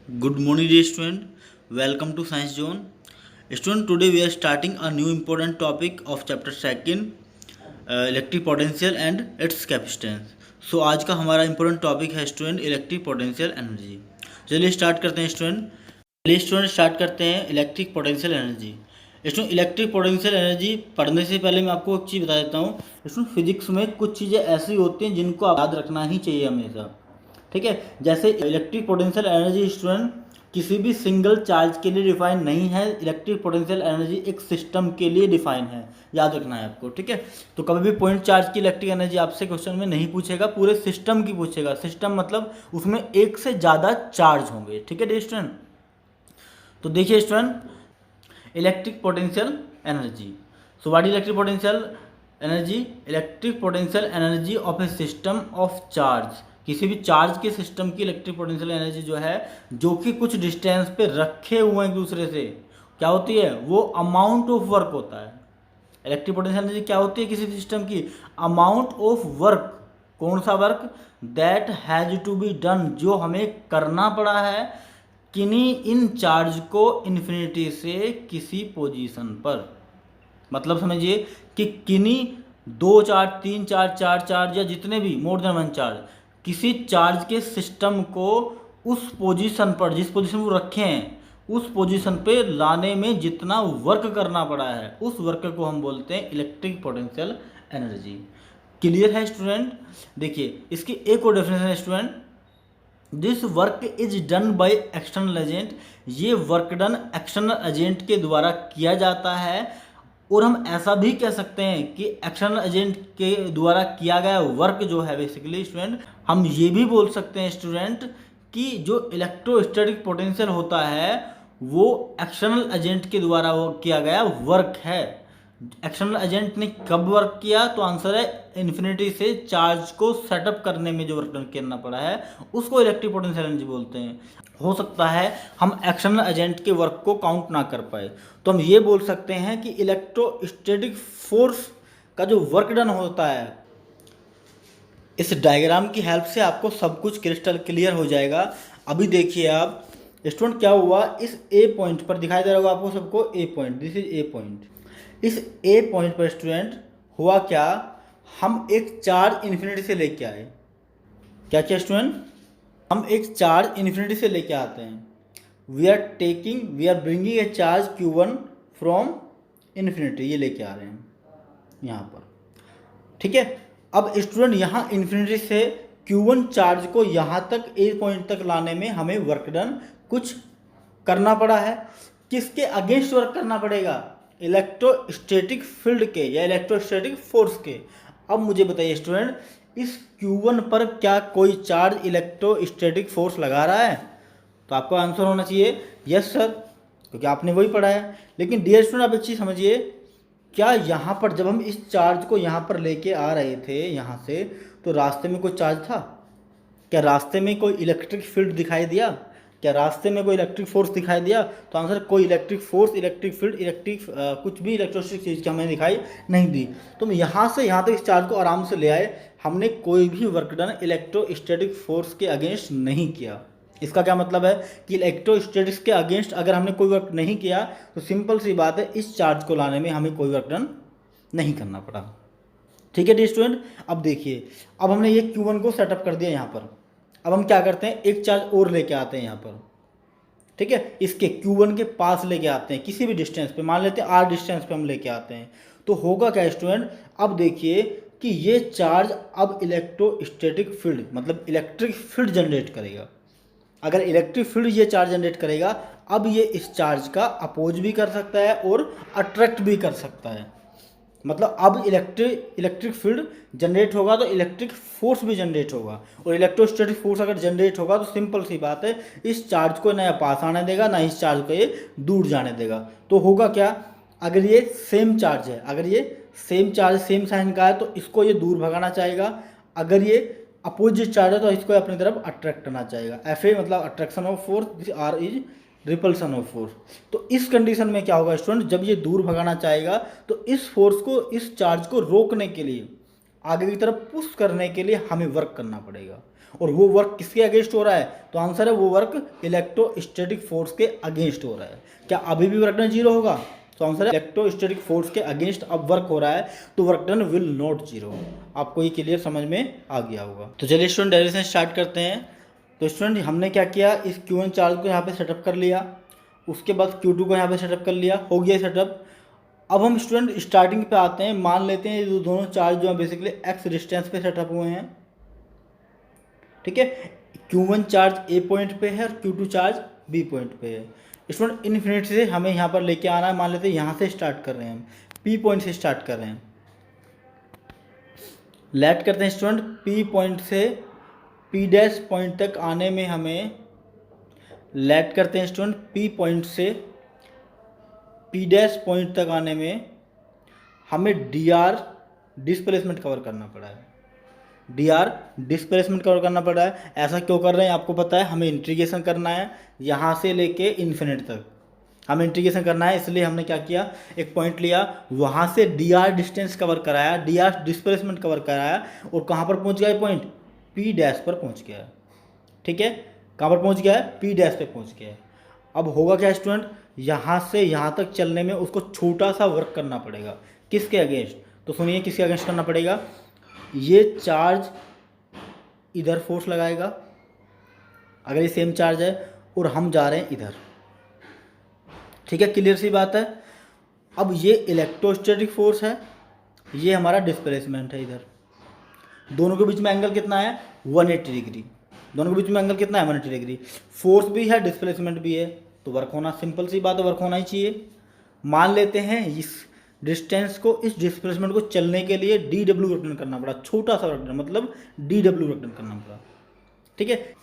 Good morning, dear student. Welcome to Science Zone. Student, today we are starting a new important topic of chapter second, electric potential and its capacitance. So आज का हमारा important topic है student electric potential energy. चलिए start करते हैं student. चलिए student start करते हैं electric potential energy. Student electric potential energy पढ़ने से पहले मैं आपको एक चीज़ बता देता हूँ। स्टूडेंट फिजिक्स में कुछ चीज़ें ऐसी होती हैं जिनको आप याद रखना ही चाहिए हमेशा। ठीक है, जैसे इलेक्ट्रिक पोटेंशियल एनर्जी स्टूडेंट किसी भी सिंगल चार्ज के लिए डिफाइन नहीं है। इलेक्ट्रिक पोटेंशियल एनर्जी एक सिस्टम के लिए डिफाइन है, याद रखना है आपको। ठीक है, तो कभी भी पॉइंट चार्ज की इलेक्ट्रिक एनर्जी आपसे क्वेश्चन में नहीं पूछेगा, पूरे सिस्टम की पूछेगा। सिस्टम मतलब उसमें एक से ज़्यादा चार्ज होंगे। ठीक है स्टूडेंट, तो देखिए student electric potential energy. So what is electric potential energy? Electric potential energy of A system of charge. किसी भी चार्ज के सिस्टम की इलेक्ट्रिक पोटेंशियल एनर्जी जो है, जो कि कुछ डिस्टेंस पे रखे हुए हैं एक दूसरे से, क्या होती है? वो अमाउंट ऑफ वर्क होता है। इलेक्ट्रिक पोटेंशियल एनर्जी क्या होती है किसी भी सिस्टम की? Amount of work. कौन सा work? That has to be done, जो हमें करना पड़ा है किन्हीं इन चार्ज को इन्फिनिटी से किसी पोजीशन पर। मतलब समझिए कि किन्हीं दो चार्ज, तीन चार्ज, चार चार्ज या जितने भी मोर देन वन चार्ज, किसी चार्ज के सिस्टम को उस पोजीशन पर, जिस पोजीशन वो रखे हैं, उस पोजीशन पे लाने में जितना वर्क करना पड़ा है, उस वर्क को हम बोलते हैं इलेक्ट्रिक पोटेंशियल एनर्जी। क्लियर है स्टूडेंट? देखिए इसकी एक और डेफिनेशन है student, this work is done by external agent. ये वर्क डन एक्सटर्नल एजेंट के द्वारा किया जाता है। और हम ऐसा भी कह सकते हैं कि एक्सटर्नल एजेंट के द्वारा किया गया वर्क जो है बेसिकली स्टूडेंट, हम ये भी बोल सकते हैं स्टूडेंट कि जो इलेक्ट्रोस्टैटिक पोटेंशियल होता है वो एक्सटर्नल एजेंट के द्वारा वो किया गया वर्क है। एक्सटर्नल एजेंट ने कब वर्क किया? तो आंसर है इन्फिनिटी से चार्ज को सेटअप करने में जो वर्क करना पड़ा है उसको इलेक्ट्रिक पोटेंशियल एनर्जी बोलते हैं। हो सकता है हम एक्सटर्नल एजेंट के वर्क को काउंट ना कर पाए, तो हम ये बोल सकते हैं कि इलेक्ट्रोस्टैटिक फोर्स का जो वर्क डन होता है, इस डायग्राम की हेल्प से आपको सब कुछ क्रिस्टल क्लियर हो जाएगा। अभी देखिए आप स्टूडेंट, क्या हुआ इस ए पॉइंट पर, दिखाई दे रहा होगा आपको सबको a point, this is a point. इस ए पॉइंट पर स्टूडेंट हुआ क्या, हम एक चार्ज इन्फिनिटी से लेके आए। क्या क्या स्टूडेंट? हम एक चार्ज इन्फिनिटी से लेके आते हैं। We are bringing a charge Q1 from infinity, ये लेके आ रहे हैं यहाँ पर। ठीक है, अब स्टूडेंट यहाँ इन्फिनिटी से Q1 चार्ज को यहाँ तक ए पॉइंट तक लाने में हमें वर्क डन कुछ करना पड़ा है। किसके अगेंस्ट वर्क करना पड़ेगा? इलेक्ट्रोस्टैटिक फील्ड के या इलेक्ट्रोस्टैटिक फोर्स के। अब मुझे बताइए स्टूडेंट, इस Q1 पर क्या कोई चार्ज इलेक्ट्रोस्टैटिक फोर्स लगा रहा है? तो आपको आंसर होना चाहिए यस सर, क्योंकि आपने वही पढ़ा है। लेकिन डियर स्टूडेंट आप एक चीज़ समझिए, क्या यहाँ पर जब हम इस चार्ज को यहाँ पर लेके आ रहे थे यहाँ से, तो रास्ते में कोई चार्ज था? क्या रास्ते में कोई इलेक्ट्रिक फील्ड दिखाई दिया? क्या रास्ते में कोई इलेक्ट्रिक फोर्स दिखाई दिया? तो आंसर कोई इलेक्ट्रिक फोर्स, इलेक्ट्रिक फील्ड, कुछ भी इलेक्ट्रोस्टैटिक चीज़ की हमें दिखाई नहीं दी। तो हम यहाँ से यहाँ तक इस चार्ज को आराम से ले आए, हमने कोई भी वर्क डन इलेक्ट्रोस्टैटिक फोर्स के अगेंस्ट नहीं किया। इसका क्या मतलब है कि इलेक्ट्रोस्टैटिक्स के अगेंस्ट अगर हमने कोई वर्क नहीं किया तो सिंपल सी बात है, इस चार्ज को लाने में हमें कोई वर्क डन नहीं करना पड़ा। ठीक है डी स्टूडेंट, अब देखिए, अब हमने ये Q1 को सेटअप कर दिया यहाँ पर। अब हम क्या करते हैं, एक चार्ज और लेके आते हैं यहाँ पर। ठीक है, इसके Q1 के पास लेके आते हैं, किसी भी डिस्टेंस पे, मान लेते हैं R डिस्टेंस पे हम लेके आते हैं। तो होगा क्या स्टूडेंट, अब देखिए कि ये चार्ज अब इलेक्ट्रोस्टैटिक फील्ड मतलब इलेक्ट्रिक फील्ड जनरेट करेगा। अगर इलेक्ट्रिक फील्ड ये चार्ज जनरेट करेगा, अब ये इस चार्ज का अपोज भी कर सकता है और अट्रैक्ट भी कर सकता है। मतलब अब इलेक्ट्रिक फील्ड जनरेट होगा तो इलेक्ट्रिक फोर्स भी जनरेट होगा, और इलेक्ट्रोस्टैटिक फोर्स अगर जनरेट होगा तो सिंपल सी बात है, इस चार्ज को ना पास आने देगा ना इस चार्ज को ये दूर जाने देगा। तो होगा क्या, अगर ये सेम चार्ज है, अगर ये सेम चार्ज सेम साइन का है तो इसको ये दूर भगाना चाहेगा। अगर ये अपोजिट चार्ज है तो इसको अपनी तरफ अट्रैक्ट करना चाहेगा। FA मतलब attraction of force, R is repulsion of force. तो इस कंडीशन में क्या होगा स्टूडेंट, जब ये दूर भगाना चाहेगा तो इस फोर्स को, इस चार्ज को रोकने के लिए आगे की तरफ पुश करने के लिए हमें वर्क करना पड़ेगा, और वो वर्क किसके अगेंस्ट हो रहा है? तो आंसर है वो वर्क इलेक्ट्रोस्टैटिक फोर्स के अगेंस्ट हो रहा है। क्या अभी भी वर्क डन जीरो होगा? तो आंसर है इलेक्ट्रोस्टैटिक फोर्स के अगेंस्ट अब वर्क हो रहा है, तो work done will not zero. आपको ये क्लियर समझ में आ गया होगा। तो चलिए स्टूडेंट डेरिवेशन स्टार्ट करते हैं। तो स्टूडेंट हमने क्या किया, इस Q1 चार्ज को यहाँ पे सेटअप कर लिया, उसके बाद Q2 को यहाँ पे सेटअप कर लिया, हो गया सेटअप। अब हम स्टूडेंट स्टार्टिंग पे आते हैं। मान लेते हैं ये दोनों चार्ज जो है बेसिकली x डिस्टेंस पे सेटअप हुए हैं, ठीक है। Q1 चार्ज A पॉइंट पे है और Q2 चार्ज B पॉइंट पे है। स्टूडेंट इन्फिनिटी से हमें यहाँ पर लेके आना है। मान लेते हैं यहाँ से स्टार्ट कर रहे हैं, हम P पॉइंट से स्टार्ट कर रहे हैं। लेट करते हैं स्टूडेंट P पॉइंट से P डैश पॉइंट तक आने में हमें, लेट करते हैं स्टूडेंट P पॉइंट से P डैश पॉइंट तक आने में हमें dr डिस्प्लेसमेंट कवर करना पड़ा है। dr डिस्प्लेसमेंट कवर करना पड़ा है। ऐसा क्यों कर रहे हैं आपको पता है, हमें इंटीग्रेशन करना है यहाँ से लेके इन्फिनिट तक, हमें इंटीग्रेशन करना है। इसलिए हमने क्या किया, एक पॉइंट लिया, वहाँ से dr डिस्टेंस कवर कराया, dr डिस्प्लेसमेंट कवर कराया, और कहाँ पर पहुँच गया ये पॉइंट? P डैश पर पहुँच गया, ठीक है। कहाँ पर पहुँच गया है? P डैश पे पहुँच गया है। अब होगा क्या स्टूडेंट, यहाँ से यहाँ तक चलने में उसको छोटा सा वर्क करना पड़ेगा। किसके अगेंस्ट? तो सुनिए किसके अगेंस्ट करना पड़ेगा। ये चार्ज इधर फोर्स लगाएगा, अगर ये सेम चार्ज है, और हम जा रहे हैं इधर, ठीक है। क्लियर सी बात है। अब ये इलेक्ट्रोस्टैटिक फोर्स है, ये हमारा डिस्प्लेसमेंट है इधर। दोनों के बीच में एंगल कितना है? 180 डिग्री। दोनों के बीच में एंगल कितना है? 180 डिग्री। फोर्स भी है, डिस्प्लेसमेंट भी है, तो वर्क होना, सिंपल सी बात है, वर्क होना ही चाहिए। मान लेते हैं इस डिस्टेंस को, इस डिस्प्लेसमेंट को चलने के लिए DW वर्क डन करना पड़ा, छोटा सा वर्क डन, मतलब DW वर्क डन करना पड़ा, ठीक है।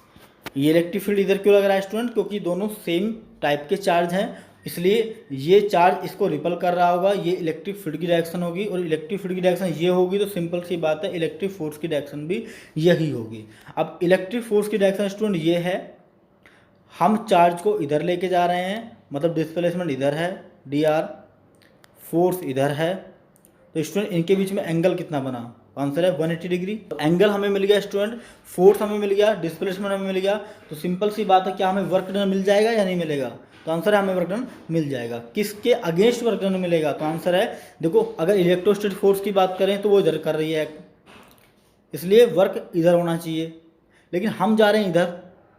ये इलेक्ट्रिक फील्ड इधर क्यों लग रहा है स्टूडेंट? क्योंकि दोनों सेम टाइप के चार्ज हैं, इसलिए ये चार्ज इसको रिपल कर रहा होगा, ये इलेक्ट्रिक फील्ड की डायरेक्शन होगी, और इलेक्ट्रिक फील्ड की डायरेक्शन ये होगी, तो सिंपल सी बात है इलेक्ट्रिक फोर्स की डायरेक्शन भी यही होगी। अब इलेक्ट्रिक फोर्स की डायरेक्शन स्टूडेंट ये है, हम चार्ज को इधर लेके जा रहे हैं, मतलब डिस्प्लेसमेंट इधर है dr, फोर्स इधर है, तो स्टूडेंट इनके बीच में एंगल कितना बना? आंसर है 180 डिग्री। तो एंगल हमें मिल गया स्टूडेंट, फोर्स हमें मिल गया, डिस्प्लेसमेंट हमें मिल गया, तो सिंपल सी बात है, क्या हमें वर्क डन मिल जाएगा या नहीं मिलेगा? तो आंसर है हमें वर्क डन मिल जाएगा। किसके अगेंस्ट वर्क डन मिलेगा? तो आंसर है, देखो अगर इलेक्ट्रोस्टैटिक फोर्स की बात करें तो वो इधर कर रही है, इसलिए वर्क इधर होना चाहिए, लेकिन हम जा रहे हैं इधर।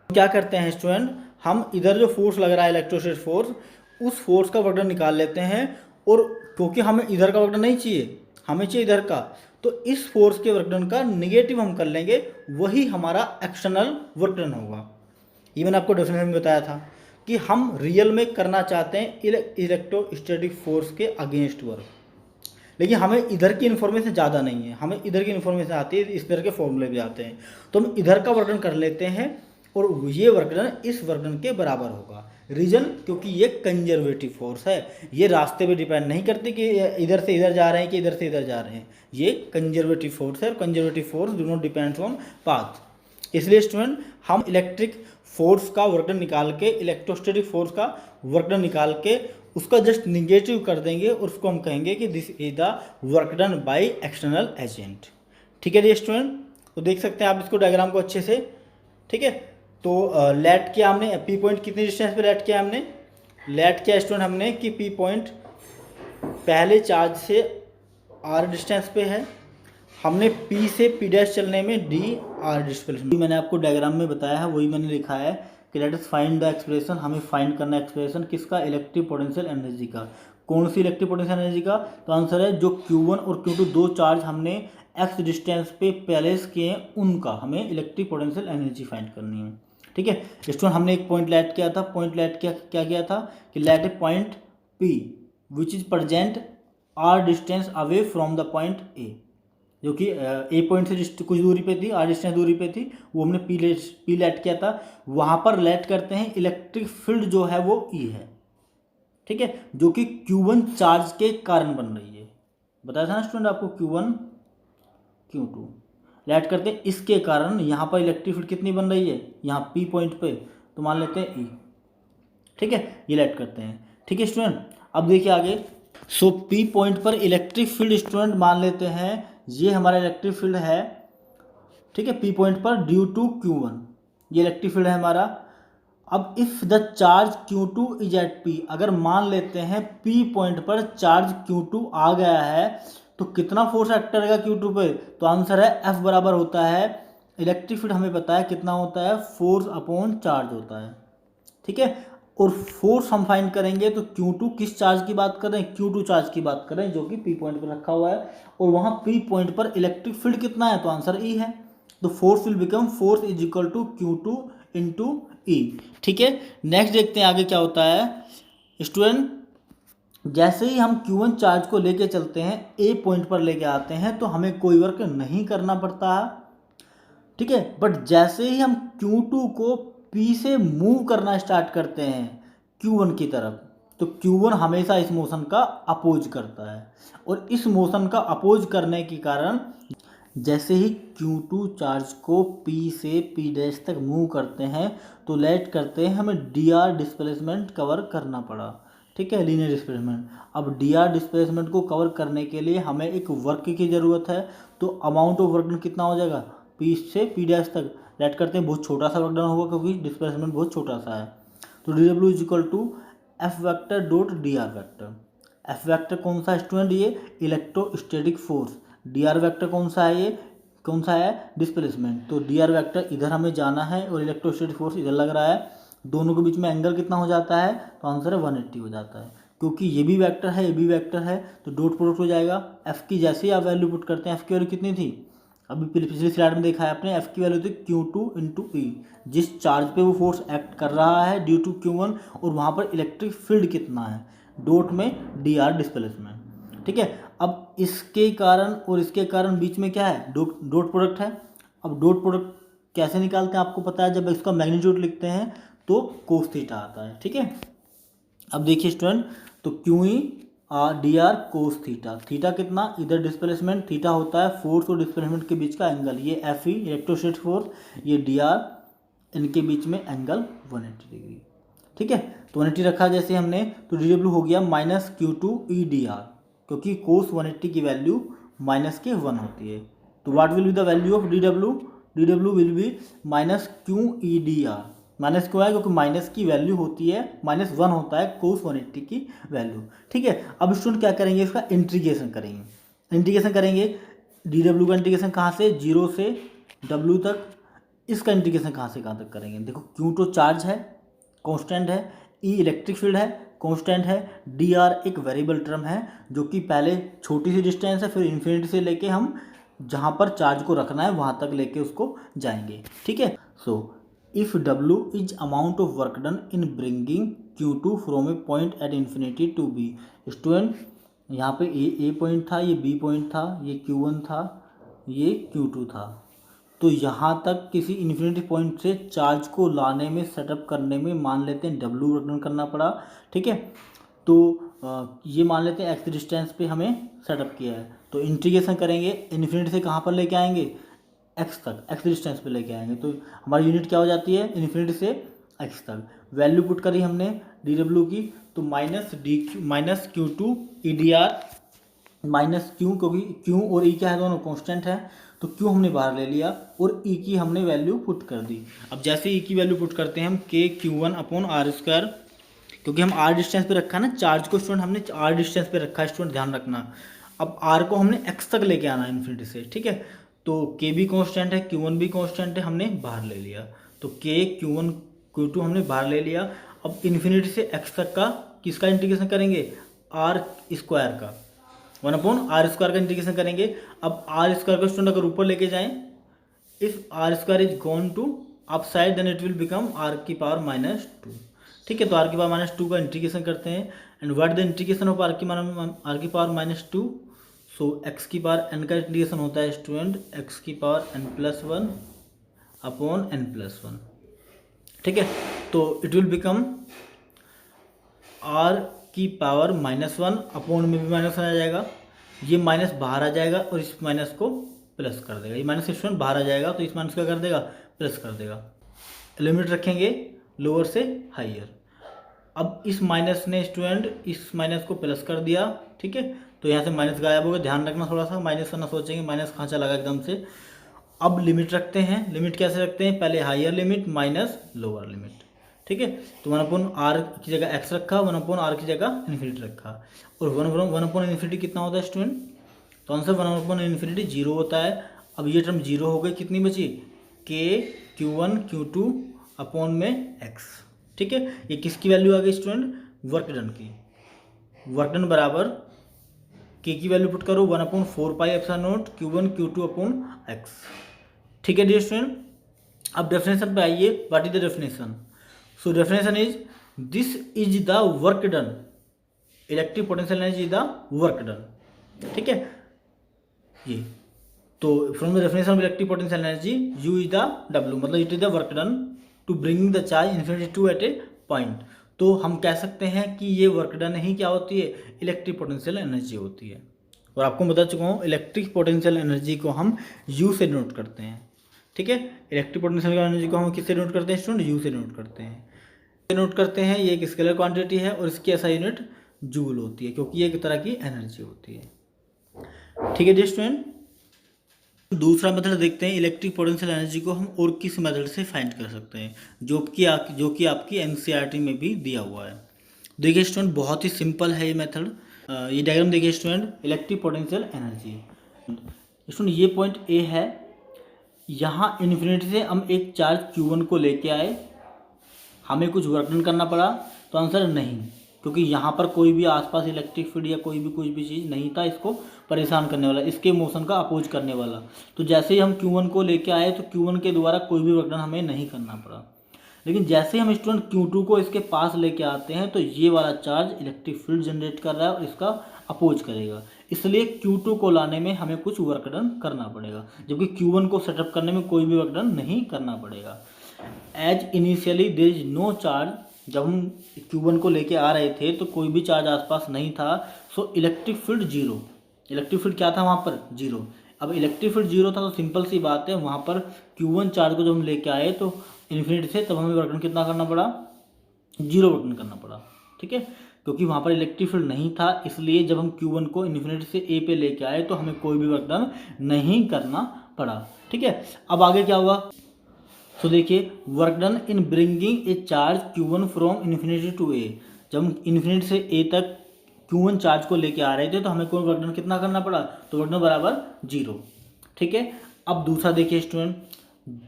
क्या करते हैं स्टूडेंट, हम इधर जो फोर्स लग रहा है इलेक्ट्रोस्टैटिक फोर्स, उस फोर्स का वर्क डन निकाल लेते हैं, और क्योंकि हमें इधर का वर्क डन नहीं चाहिए, हमें चाहिए इधर का, तो इस फोर्स के वर्क डन का निगेटिव हम कर लेंगे, वही हमारा एक्सटर्नल वर्क डन होगा। ये मैंने आपको डेफिनेशन में बताया था कि हम रियल में करना चाहते हैं इलेक्ट्रोस्टैटिक फोर्स के अगेंस्ट वर्क, लेकिन हमें इधर की इन्फॉर्मेशन ज़्यादा नहीं है, हमें इधर की इन्फॉर्मेशन आती है, इस तरह के फॉर्मूले भी आते हैं, तो हम इधर का वर्क डन कर लेते हैं, और ये वर्क डन इस वर्क डन के बराबर होगा। रीजन, क्योंकि ये कंजर्वेटिव फोर्स है, ये रास्ते पे डिपेंड नहीं करती कि इधर से इधर जा रहे हैं कि इधर से इधर जा रहे हैं, ये कंजर्वेटिव फोर्स है, और conservative force do not depends on path. इसलिए स्टूडेंट हम इलेक्ट्रिक फोर्स का वर्क डन निकाल के, इलेक्ट्रोस्टैटिक फोर्स का वर्क डन निकाल के उसका जस्ट निगेटिव कर देंगे, और उसको हम कहेंगे कि this is the work done by external agent, ठीक है जी स्टूडेंट। तो देख सकते हैं आप इसको डायग्राम को अच्छे से, ठीक है। तो लेट किया हमने, P पॉइंट कितने डिस्टेंस पे लेट किया हमने? लेट किया स्टूडेंट हमने कि P पॉइंट पहले चार्ज से R डिस्टेंस पे है, हमने P से P डैश चलने में dr डिस्प्लेसमेंट, मैंने आपको डायग्राम में बताया है, वही मैंने लिखा है कि let us find the expression, हमें फाइंड करना एक्सप्रेशन किसका? इलेक्ट्रिक पोटेंशियल एनर्जी का। कौन सी इलेक्ट्रिक पोटेंशियल एनर्जी का? तो आंसर है जो Q1 और Q2 दो चार्ज हमने x डिस्टेंस पे प्लेस किए हैं, उनका हमें इलेक्ट्रिक पोटेंशियल एनर्जी फाइंड करनी है, ठीक है स्टूडेंट। हमने एक पॉइंट लेट किया था, पॉइंट लेट क्या किया था कि let a point P which is present r distance away from the point A, जो कि A पॉइंट से कुछ दूरी पे थी, R डिस्टेंस दूरी पे थी, वो हमने P लेट किया था। वहाँ पर लेट करते हैं, इलेक्ट्रिक फील्ड जो है वो E है, ठीक है, जो कि Q1 चार्ज के कारण बन रही है। बताया था ना स्टूडेंट आपको, Q1 Q2 लेट करते हैं, इसके कारण यहाँ पर इलेक्ट्रिक फील्ड कितनी बन रही है? यहाँ P पॉइंट पे, तो मान लेते हैं E, ठीक है, ये लेट करते हैं, ठीक है स्टूडेंट। अब देखिए आगे, सो P पॉइंट पर इलेक्ट्रिक फील्ड स्टूडेंट मान लेते हैं ये हमारा इलेक्ट्रिक फील्ड है, ठीक है, पी पॉइंट पर ड्यू टू Q1, ये इलेक्ट्रिक फील्ड है हमारा। अब if the charge Q2 is at P, अगर मान लेते हैं P पॉइंट पर चार्ज Q2 आ गया है तो कितना फोर्स एक्ट करेगा Q2 पे, तो आंसर है F बराबर होता है, इलेक्ट्रिक फील्ड हमें पता है कितना होता है, फोर्स अपॉन चार्ज होता है, ठीक है। और फोर्स हम फाइंड करेंगे तो Q2 किस चार्ज की बात कर रहे हैं, Q2 चार्ज की बात कर रहे हैं जो कि P पॉइंट पर रखा हुआ है, और वहाँ P पॉइंट पर इलेक्ट्रिक फील्ड कितना है, तो आंसर E है। तो force will become force is equal to Q2 into E, ठीक है। नेक्स्ट देखते हैं आगे क्या होता है स्टूडेंट। जैसे ही हम Q1 चार्ज को लेके चलते हैं, A पॉइंट पर लेके आते हैं तो हमें कोई वर्क नहीं करना पड़ता है, ठीक है। बट जैसे ही हम Q2 को P से मूव करना स्टार्ट करते हैं Q1 की तरफ, तो Q1 हमेशा इस मोशन का अपोज करता है, और इस मोशन का अपोज करने के कारण जैसे ही Q2 चार्ज को P से P डैश तक मूव करते हैं तो लेट करते हैं हमें dr डिस्प्लेसमेंट कवर करना पड़ा, ठीक है, लीनियर डिस्प्लेसमेंट। अब dr डिस्प्लेसमेंट को कवर करने के लिए हमें एक वर्क की ज़रूरत है, तो अमाउंट ऑफ वर्क डन कितना हो जाएगा, P से P डैश तक लेट करते हैं, बहुत छोटा सा वर्क डन होगा क्योंकि डिस्प्लेसमेंट बहुत छोटा सा है। तो dw is equal to F vector dot dr vector. F vector कौन सा स्टूडेंट, ये इलेक्ट्रोस्टैटिक फोर्स, dr वेक्टर कौन सा है, ये कौन सा है, डिस्प्लेसमेंट। तो dr वेक्टर इधर हमें जाना है और इलेक्ट्रोस्टैटिक फोर्स इधर लग रहा है, दोनों के बीच में एंगल कितना हो जाता है, तो आंसर है 180 हो जाता है, क्योंकि ये भी वेक्टर है ये भी वेक्टर है, तो डॉट प्रोडक्ट हो जाएगा। f की जैसे ही आप वैल्यू पुट करते हैं, f की वैल्यू कितनी थी, अभी पिछली स्लाइड में देखा है आपने, f की वैल्यू थी Q2 इंटू ई, जिस चार्ज पे वो फोर्स एक्ट कर रहा है ड्यू टू Q1, और वहाँ पर इलेक्ट्रिक फील्ड कितना है, डॉट में dr डिस्प्लेसमेंट, ठीक है। अब इसके कारण और इसके कारण बीच में क्या है, डॉट प्रोडक्ट है। अब डॉट प्रोडक्ट कैसे निकालते हैं आपको पता है, जब इसका मैग्नीट्यूड लिखते हैं तो कोस थीटा आता है, ठीक है। अब देखिए स्टूडेंट, तो Q E D R cos theta, theta कितना, इधर डिस्प्लेसमेंट, थीटा होता है फोर्स और डिस्प्लेसमेंट के बीच का एंगल, ये एफ ई इलेक्ट्रोस्टैटिक फोर्स, ये डी आर, इनके बीच में एंगल 180 डिग्री, ठीक है। तो 180 रखा जैसे हमने, तो डी डब्ल्यू हो गया minus Q2 E D R, क्योंकि कोस 180 की वैल्यू माइनस के 1 होती है। तो what will be the value of D W will be minus Q E D R, minus क्यों है, क्योंकि माइनस की वैल्यू होती है -1 होता है कोस 180 की वैल्यू, ठीक है। अब स्टूडेंट क्या करेंगे, इसका इंटीग्रेशन करेंगे, डी डब्ल्यू का इंटीग्रेशन कहाँ से, 0 से W तक, इसका इंटीग्रेशन कहाँ से कहाँ तक करेंगे, देखो Q2 चार्ज है कांस्टेंट है, E इलेक्ट्रिक फील्ड है कांस्टेंट है, dr एक वेरिएबल टर्म है जो कि पहले छोटी सी डिस्टेंस है, फिर इन्फिनिटी से लेके हम जहाँ पर चार्ज को रखना है वहाँ तक लेके उसको जाएंगे, ठीक है। So if W is amount of work done in bringing Q2 from a point at infinity to B, student यहाँ पे ए पॉइंट था, ये B पॉइंट था, ये Q1 था, ये Q2 था, तो यहाँ तक किसी इन्फिनिटी पॉइंट से चार्ज को लाने में, सेटअप करने में मान लेते हैं W रिटर्न करना पड़ा, ठीक है। तो ये मान लेते हैं x डिस्टेंस पे हमें सेटअप किया है, तो इंटीग्रेशन करेंगे, इन्फिनिटी से कहाँ पर लेके आएंगे, x तक, x डिस्टेंस पे लेके आएंगे, तो हमारी यूनिट क्या हो जाती है, इन्फिनिटी से x तक। वैल्यू पुट करी हमने dw की, तो minus Q2 EDR minus Q, क्योंकि Q और E क्या है, दोनों कांस्टेंट है, तो Q हमने बाहर ले लिया और E की हमने वैल्यू पुट कर दी। अब जैसे E की वैल्यू पुट करते हैं हम KQ1 अपॉन R स्क्वायर, क्योंकि हम R डिस्टेंस पे रखा है ना चार्ज को, स्टूडेंट हमने R डिस्टेंस पे रखा है, स्टूडेंट ध्यान रखना। अब R को हमने X तक लेके आना है इन्फिनिटी से, ठीक है। तो K भी कांस्टेंट है, Q1 भी कांस्टेंट है, हमने बाहर ले लिया, तो K Q1 Q2 हमने बाहर ले लिया। अब इन्फिनिटी से X तक का किसका इंटीग्रेशन करेंगे, R स्क्वायर का, 1/r² का इंटीग्रेशन करेंगे। अब R स्क्वायर का स्टूडेंट अगर ऊपर लेके जाएं, if R² is gone to upside then it will become R⁻², ठीक है। तो R⁻² का इंटीग्रेशन करते हैं, and what the integration of R⁻², so x⁻n का इंटीग्रेशन होता है स्टूडेंट x⁻n+1 अपॉन n+1, ठीक है। तो it will become R⁻−1 upon में भी -1 आ जाएगा, ये माइनस बाहर आ जाएगा और इस माइनस को प्लस कर देगा, ये माइनस स्टूडेंट बाहर आ जाएगा तो इस माइनस क्या कर देगा, प्लस कर देगा। लिमिट रखेंगे लोअर से हाइयर। अब इस माइनस ने स्टूडेंट इस माइनस को प्लस कर दिया, ठीक है, तो यहाँ से माइनस गायब हो गया, ध्यान रखना थोड़ा सा, माइनस करना सोचेंगे माइनस कहाँ चला गया एकदम से। अब लिमिट रखते हैं, लिमिट कैसे रखते हैं, पहले higher limit minus lower limit, ठीक है। तो 1/r की जगह x रखा, 1/r की जगह इन्फिनिटी रखा, और 1/इन्फिनिटी कितना होता है स्टूडेंट, तो आंसर 1/इन्फिनिटी 0 होता है। अब ये टर्म 0 हो गई, कितनी बची, k q1 q2 अपॉन में x, ठीक है। ये किसकी वैल्यू आ गई स्टूडेंट, वर्क डन की। वर्क डन बराबर k की वैल्यू पुट करो 1/4πε0 q1 q2 अपॉन x, ठीक है डियर स्टूडेंट। अब डेफिनेशन पे आइए, what is the definition, so definition is this is the work done, electric potential energy is the work done, ठीक है। ये तो from the definition of electric potential energy U is the W, मतलब it is the work done to bringing the charge infinity to at a point. तो हम कह सकते हैं कि ये वर्क डन ही क्या होती है, इलेक्ट्रिक पोटेंशियल एनर्जी होती है। और आपको बता चुका हूँ इलेक्ट्रिक पोटेंशियल एनर्जी को हम U से नोट करते हैं, ठीक है। इलेक्ट्रिक पोटेंशियल एनर्जी को हम किससे नोट करते हैं स्टूडेंट, U से नोट करते हैं। नोट करते हैं ये एक स्केलर क्वांटिटी है और इसकी ऐसा यूनिट जूल होती है, क्योंकि ये एक तरह की एनर्जी होती है, ठीक है डियर स्टूडेंट। दूसरा मेथड देखते हैं, इलेक्ट्रिक पोटेंशियल एनर्जी को हम और किस मेथड से फाइंड कर सकते हैं, जो कि आपकी एनसीईआरटी में भी दिया हुआ है। देखिए स्टूडेंट बहुत ही सिंपल है ये मेथड। ये डायग्राम देखिए student, electric potential energy student, ये पॉइंट ए है, यहाँ इन्फिनिटी से हम एक चार्ज Q1 को लेके आए, हमें कुछ वर्क डन करना पड़ा, तो आंसर नहीं, क्योंकि यहाँ पर कोई भी आसपास इलेक्ट्रिक फील्ड या कोई भी चीज़ नहीं था इसको परेशान करने वाला, इसके मोशन का अपोज करने वाला। तो जैसे ही हम Q1 को लेके आए तो Q1 के द्वारा कोई भी वर्क डन हमें नहीं करना पड़ा। लेकिन जैसे हम स्टूडेंट Q2 को इसके पास लेके आते हैं तो ये वाला चार्ज इलेक्ट्रिक फील्ड जनरेट कर रहा है और इसका अपोज करेगा, इसलिए Q2 को लाने में हमें कुछ वर्क डन करना पड़ेगा, जबकि Q1 को सेटअप करने में कोई भी वर्क डन नहीं करना पड़ेगा। As initially there is no charge, जब हम Q1 को लेके आ रहे थे तो कोई भी चार्ज आसपास नहीं था, so electric field zero, electric field क्या था वहाँ पर, जीरो। अब इलेक्ट्रिक फील्ड जीरो था तो सिंपल सी बात है, वहाँ पर Q1 चार्ज को जब हम लेके आए तो इन्फिनिटी से, तब हमें वर्क डन कितना करना पड़ा, जीरो वर्क डन करना पड़ा, ठीक है, क्योंकि वहाँ पर इलेक्ट्रिक फील्ड नहीं था। इसलिए जब हम Q1 को इन्फिनिटी से ए पे लेके आए तो हमें कोई भी वर्क डन नहीं करना पड़ा, ठीक है। अब आगे क्या हुआ, तो देखिए work done in bringing a charge Q1 from infinity to a, जब हम इन्फिनिटी से ए तक Q1 चार्ज को लेके आ रहे थे तो हमें कोई वर्क डन कितना करना पड़ा, तो वर्क डन बराबर जीरो, ठीक है। अब दूसरा देखिए स्टूडेंट,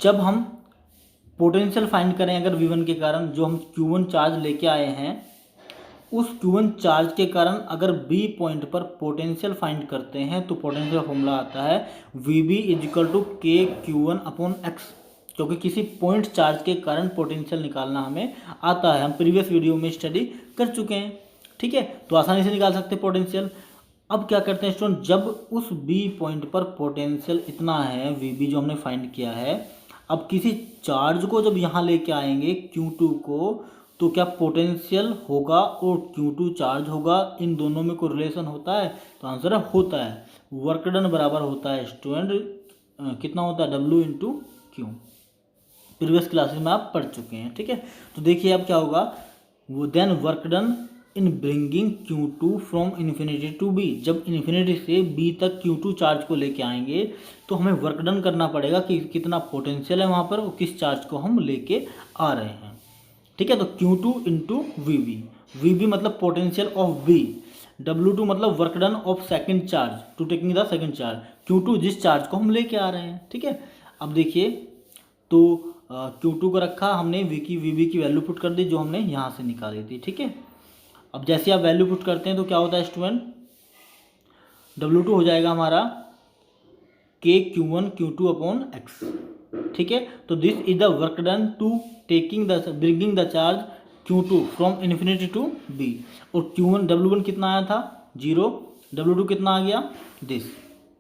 जब हम पोटेंशियल फाइंड करें अगर V1 के कारण, जो हम Q1 चार्ज लेके आए हैं उस Q1 चार्ज के कारण अगर B पॉइंट पर पोटेंशियल फाइंड करते हैं तो पोटेंशियल फॉर्मूला आता है VB इजिकल टू के Q1 अपॉन एक्स, क्योंकि किसी पॉइंट चार्ज के कारण पोटेंशियल निकालना हमें आता है, हम प्रीवियस वीडियो में स्टडी कर चुके हैं, ठीक है। तो आसानी से निकाल सकते हैं पोटेंशियल। अब क्या करते हैं स्टूडेंट, जब उस B पॉइंट पर पोटेंशियल इतना है VB जो हमने फाइंड किया है, अब किसी चार्ज को जब यहाँ लेके आएंगे Q2 को, तो क्या पोटेंशियल होगा और Q2 चार्ज होगा, इन दोनों में कोई रिलेशन होता है, तो आंसर है होता है। वर्क डन बराबर होता है स्टूडेंट कितना होता है, W into Q, previous classes में आप पढ़ चुके हैं, ठीक है। तो देखिए अब क्या होगा, वो then work done in bringing Q2 from infinity to B, जब इन्फिनिटी से B तक Q2 चार्ज को लेके आएंगे तो हमें वर्क डन करना पड़ेगा कि कितना पोटेंशियल है वहाँ पर और किस चार्ज को हम लेके आ रहे हैं, ठीक है। तो Q2 इंटू VB, VB मतलब पोटेंशियल ऑफ B, W2 मतलब work done of second charge to taking the second charge, Q2 जिस चार्ज को हम लेके आ रहे हैं, ठीक है। अब देखिए तो Q2 को रखा हमने, VB की वैल्यू पुट कर दी जो हमने यहाँ से निकाली थी, ठीक है। अब जैसे आप वैल्यू पुट करते हैं तो क्या होता है स्टूडेंट, W2 हो जाएगा हमारा के Q1 Q2 अपॉन एक्स, ठीक है। तो this is the work done to taking the bringing the charge Q2 from infinity to B, और Q1 W1 कितना आया था, जीरो, W2 कितना आ गया, दिस,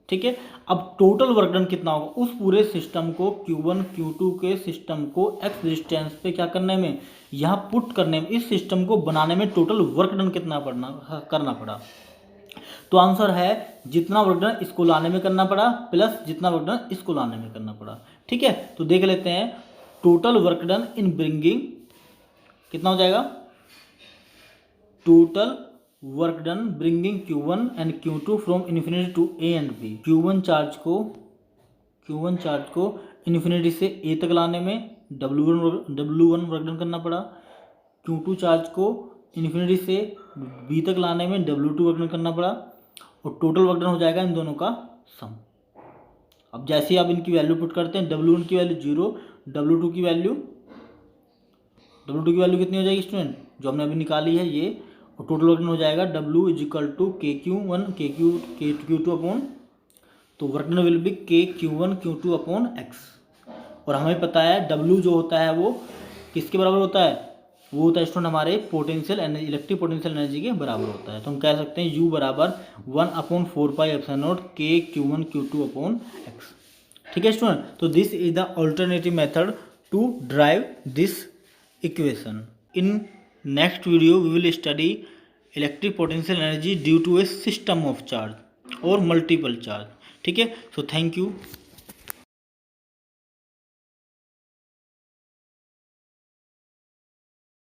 ठीक है। अब टोटल वर्क डन कितना होगा, उस पूरे सिस्टम को Q1 Q2 के सिस्टम को x डिस्टेंस पे क्या करने में, यहाँ पुट करने में, इस सिस्टम को बनाने में टोटल वर्क डन कितना करना पड़ा, तो आंसर है जितना वर्क डन इसको लाने में करना पड़ा प्लस जितना वर्क डन इसको लाने में करना पड़ा, ठीक है। तो देख लेते हैं total work done in bringing कितना हो जाएगा, total work done bringing Q1 and Q2 from infinity to A and B। Q1 charge को इन्फिनिटी से A तक लाने में W1 वर्क डन करना पड़ा। Q2 चार्ज को इन्फिनिटी से B तक लाने में W2 वर्क डन करना पड़ा, और टोटल वर्क डन हो जाएगा इन दोनों का सम। अब जैसे ही आप इनकी वैल्यू पुट करते हैं, W1 की वैल्यू 0, W2 की वैल्यू कितनी हो जाएगी स्टूडेंट, जो हमने अभी निकाली है ये, और टोटल वर्क डन हो जाएगा W is equal to KQ1 KQ2 upon, तो work done will be KQ1 Q2 upon X। और हमें पता है W जो होता है वो किसके बराबर होता है, वो होता है स्टूडेंट हमारे potential energy, electric potential energy के बराबर होता है। तो हम कह सकते हैं U बराबर 1/4πε0 KQ1 Q2 अपॉन X। ठीक है स्टूडेंट, तो this is the alternative method to drive this equation. In next video we will study electric potential energy due to a system of charge और मल्टीपल चार्ज। ठीक है, so thank you.